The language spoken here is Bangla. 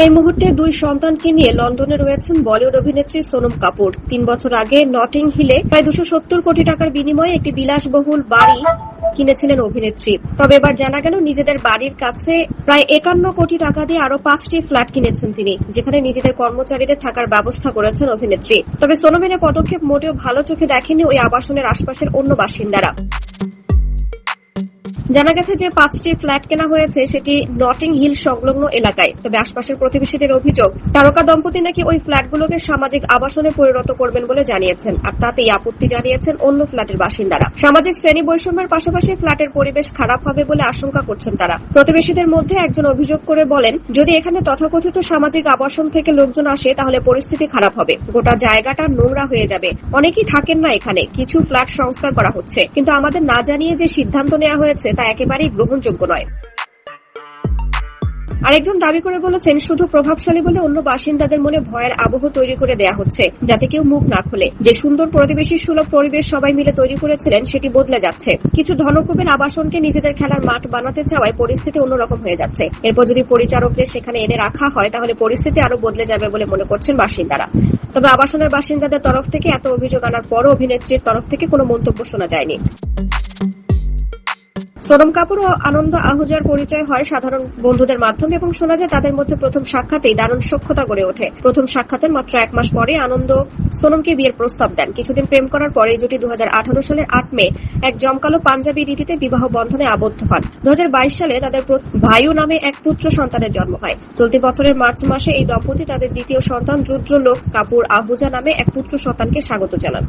এই মুহূর্তে দুই সন্তানকে নিয়ে লন্ডনে রয়েছেন বলিউড অভিনেত্রী সোনম কাপুর। ৩ বছর আগে নটিং হিলে প্রায় 270 কোটি টাকার বিনিময়ে একটি বিলাসবহুল বাড়ি কিনেছিলেন অভিনেত্রী। তবে এবার জানা গেল নিজেদের বাড়ির কাছে প্রায় 51 কোটি টাকা দিয়ে আরো 5টি ফ্ল্যাট কিনেছেন তিনি, যেখানে নিজেদের কর্মচারীদের থাকার ব্যবস্থা করেছেন অভিনেত্রী। তবে সোনমের পদক্ষেপ মোটেও ভালো চোখে দেখেনি ওই আবাসনের আশপাশের অন্য বাসিন্দারা। জানা গেছে যে 5টি ফ্ল্যাট কেনা হয়েছে সেটি নটিং হিল সংলগ্ন এলাকায়। তবে আশপাশের প্রতিবেশীদের অভিযোগ, তারকা দম্পতি নাকি ওই ফ্ল্যাটগুলোকে সামাজিক আবাসনে পরিণত করবেন বলে জানিয়েছেন, আর তাতেই আপত্তি জানিয়েছেন অন্য ফ্ল্যাটের বাসিন্দারা। সামাজিক শ্রেণী বৈষম্যের পাশাপাশি ফ্ল্যাটের পরিবেশ খারাপ হবে বলে আশঙ্কা করছেন তারা। প্রতিবেশীদের মধ্যে একজন অভিযোগ করে বলেন, যদি এখানে তথাকথিত সামাজিক আবাসন থেকে লোকজন আসে তাহলে পরিস্থিতি খারাপ হবে, গোটা জায়গাটা নোংরা হয়ে যাবে। অনেকেই থাকেন না এখানে, কিছু ফ্ল্যাট সংস্কার করা হচ্ছে, কিন্তু আমাদের না জানিয়ে যে সিদ্ধান্ত নেওয়া হয়েছে তা একেবারেই গ্রহণযোগ্য নয়। আরেকজন দাবি করে বলেছেন, শুধু প্রভাবশালী বলে অন্য বাসিন্দাদের মনে ভয়ের আবহ তৈরি করে দেয়া হচ্ছে, যাতে কেউ মুখ না খোলে। যে সুন্দর প্রতিবেশী সুলভ পরিবেশ সবাই মিলে তৈরি করেছিলেন সেটি বদলে যাচ্ছে। কিছু ধনকুবের আবাসনকে নিজেদের খেলার মাঠ বানাতে চাওয়ায় পরিস্থিতি অন্যরকম হয়ে যাচ্ছে। এরপর যদি পরিচারকদের সেখানে এনে রাখা হয় তাহলে পরিস্থিতি আরো বদলে যাবে বলে মনে করছেন বাসিন্দারা। তবে আবাসনের বাসিন্দাদের তরফ থেকে এত অভিযোগ আনার পরও অভিনেত্রীর তরফ থেকে কোনো মন্তব্য শোনা যায়নি। সোনম কাপুর ও আনন্দ আহুজার পরিচয় হয় সাধারণ বন্ধুদের মাধ্যমে এবং শোনা যায় তাদের মধ্যে প্রথম সাক্ষাতেই দারুণ সখ্যতা গড়ে ওঠে। প্রথম সাক্ষাতের মাত্র 1 মাস পরে আনন্দ সোনমকে বিয়ের প্রস্তাব দেন। কিছুদিন প্রেম করার পরে জুটি 2018 সালের 8 মে এক জমকালো পাঞ্জাবি রীতিতে বিবাহ বন্ধনে আবদ্ধ হন। 2022 সালে তাদের ভাইউ নামে এক পুত্র সন্তানের জন্ম হয়। চলতি বছরের মার্চ মাসে এই দম্পতি তাদের দ্বিতীয় সন্তান রুদ্রলোক কাপুর আহুজা নামে এক পুত্র সন্তানকে স্বাগত জানান।